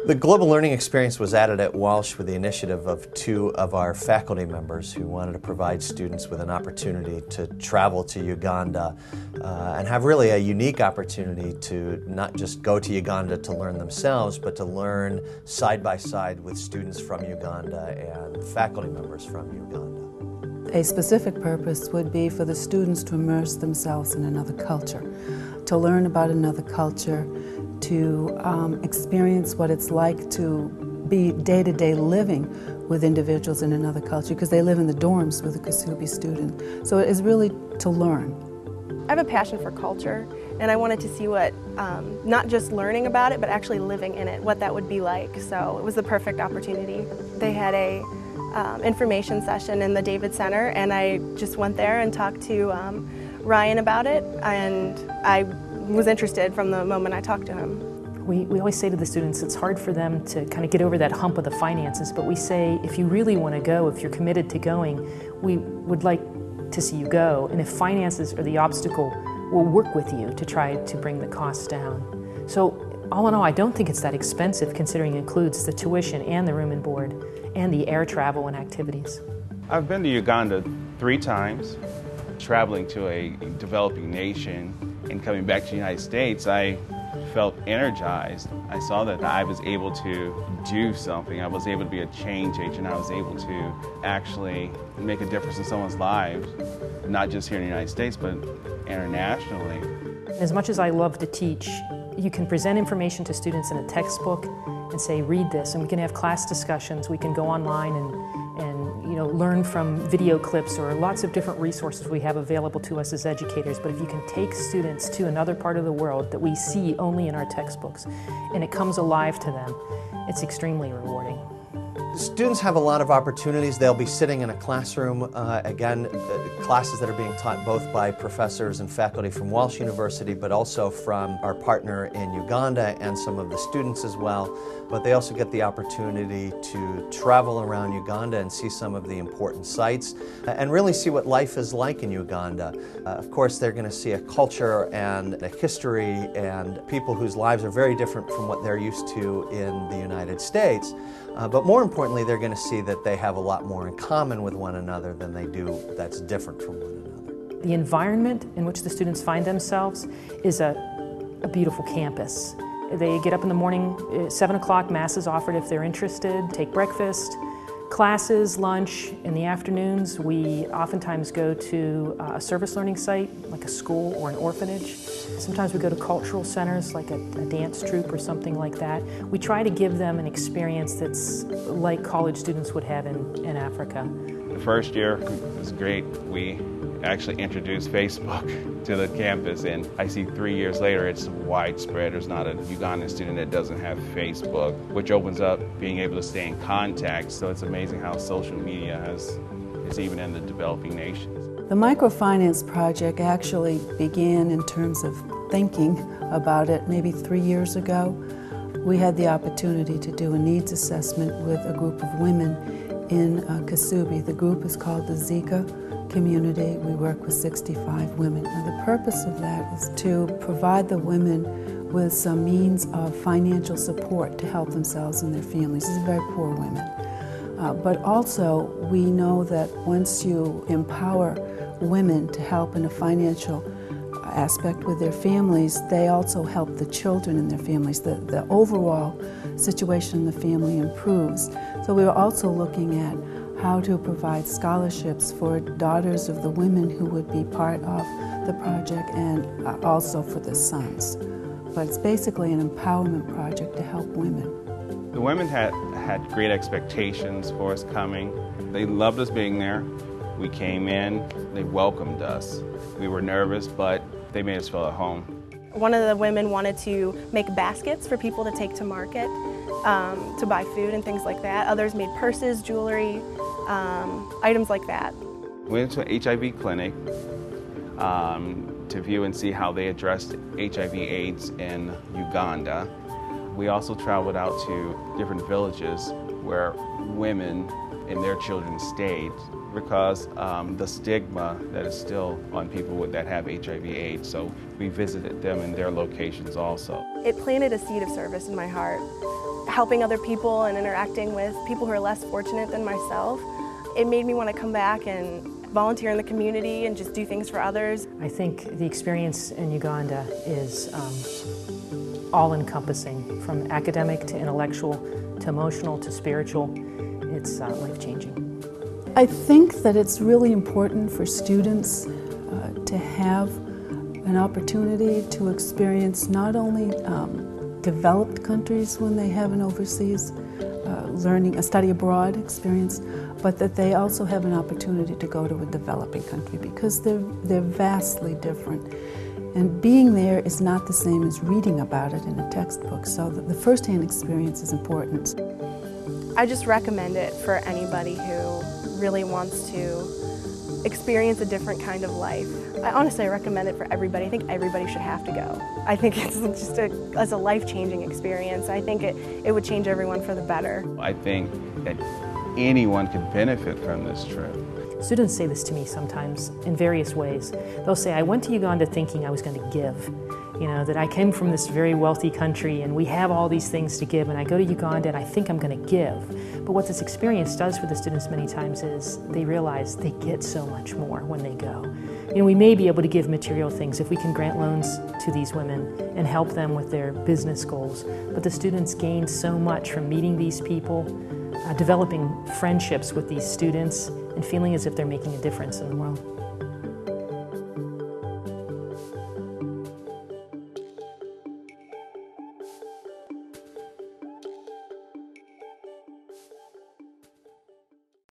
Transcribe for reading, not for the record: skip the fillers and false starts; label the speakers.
Speaker 1: The global learning experience was added at Walsh with the initiative of two of our faculty members who wanted to provide students with an opportunity to travel to Uganda and have really a unique opportunity to not just go to Uganda to learn themselves, but to learn side by side with students from Uganda and faculty members from Uganda.
Speaker 2: A specific purpose would be for the students to immerse themselves in another culture, to learn about another culture, to experience what it's like to be day-to-day living with individuals in another culture, because they live in the dorms with a Kisubi student. So it is really to learn.
Speaker 3: I have a passion for culture, and I wanted to see what, not just learning about it, but actually living in it, what that would be like. So it was the perfect opportunity. They had a information session in the David Center, and I just went there and talked to Ryan about it, and I was interested from the moment I talked to him.
Speaker 4: We always say to the students it's hard for them to kind of get over that hump of the finances, but we say if you really want to go, if you're committed to going, we would like to see you go, and if finances are the obstacle, we'll work with you to try to bring the costs down. So all in all, I don't think it's that expensive, considering it includes the tuition and the room and board and the air travel and activities.
Speaker 5: I've been to Uganda 3 times. Traveling to a developing nation and coming back to the United States, I felt energized. I saw that I was able to do something. I was able to be a change agent. I was able to actually make a difference in someone's lives, not just here in the United States, but internationally.
Speaker 4: As much as I love to teach, you can present information to students in a textbook and say, read this, and we can have class discussions. We can go online and learn from video clips or lots of different resources we have available to us as educators. But if you can take students to another part of the world that we see only in our textbooks, and it comes alive to them, it's extremely rewarding.
Speaker 1: Students have a lot of opportunities. They'll be sitting in a classroom, classes that are being taught both by professors and faculty from Walsh University, but also from our partner in Uganda and some of the students as well. But they also get the opportunity to travel around Uganda and see some of the important sites and really see what life is like in Uganda. Of course, they're going to see a culture and a history and people whose lives are very different from what they're used to in the United States. But more importantly, they're going to see that they have a lot more in common with one another than they do that's different from one another.
Speaker 4: The environment in which the students find themselves is a beautiful campus. They get up in the morning, 7 o'clock, Mass is offered if they're interested, take breakfast, classes, lunch. In the afternoons, we oftentimes go to a service learning site, like a school or an orphanage. Sometimes we go to cultural centers, like a dance troupe or something like that. We try to give them an experience that's like college students would have in Africa.
Speaker 5: The first year was great. We actually introduced Facebook to the campus, and I see 3 years later it's widespread. There's not a Ugandan student that doesn't have Facebook, which opens up being able to stay in contact. So it's amazing how social media is even in the developing nations.
Speaker 2: The microfinance project actually began in terms of thinking about it maybe 3 years ago. We had the opportunity to do a needs assessment with a group of women in Kisubi. The group is called the Zika Community. We work with 65 women. Now, the purpose of that is to provide the women with some means of financial support to help themselves and their families. These are very poor women. But also, we know that once you empower women to help in a financial aspect with their families, they also help the children in their families. The overall situation in the family improves. So we were also looking at how to provide scholarships for daughters of the women who would be part of the project, and also for the sons. But it's basically an empowerment project to help women.
Speaker 5: The women had great expectations for us coming. They loved us being there. We came in, they welcomed us. We were nervous, but they made us feel at home.
Speaker 3: One of the women wanted to make baskets for people to take to market, to buy food and things like that. Others made purses, jewelry, items like that.
Speaker 5: We went to an HIV clinic to view and see how they addressed HIV/AIDS in Uganda. We also traveled out to different villages where women and their children stayed, because the stigma that is still on people that have HIV/AIDS. So we visited them in their locations also.
Speaker 3: It planted a seed of service in my heart. helping other people and interacting with people who are less fortunate than myself, it made me want to come back and volunteer in the community and just do things for others.
Speaker 4: I think the experience in Uganda is all-encompassing, from academic to intellectual to emotional to spiritual. It's life-changing.
Speaker 2: I think that it's really important for students to have an opportunity to experience not only developed countries when they have an overseas a study abroad experience, but that they also have an opportunity to go to a developing country, because they're vastly different. And being there is not the same as reading about it in a textbook, so the first-hand experience is important.
Speaker 3: I just recommend it for anybody who really wants to experience a different kind of life. I honestly recommend it for everybody. I think everybody should have to go. I think it's just a life-changing experience. I think it would change everyone for the better.
Speaker 5: I think that anyone could benefit from this trip.
Speaker 4: Students say this to me sometimes in various ways. They'll say, I went to Uganda thinking I was going to give. You know, that I came from this very wealthy country and we have all these things to give, and I go to Uganda and I think I'm going to give. But what this experience does for the students many times is they realize they get so much more when they go. You know, we may be able to give material things if we can grant loans to these women and help them with their business goals, but the students gain so much from meeting these people, developing friendships with these students, and feeling as if they're making a difference in the world.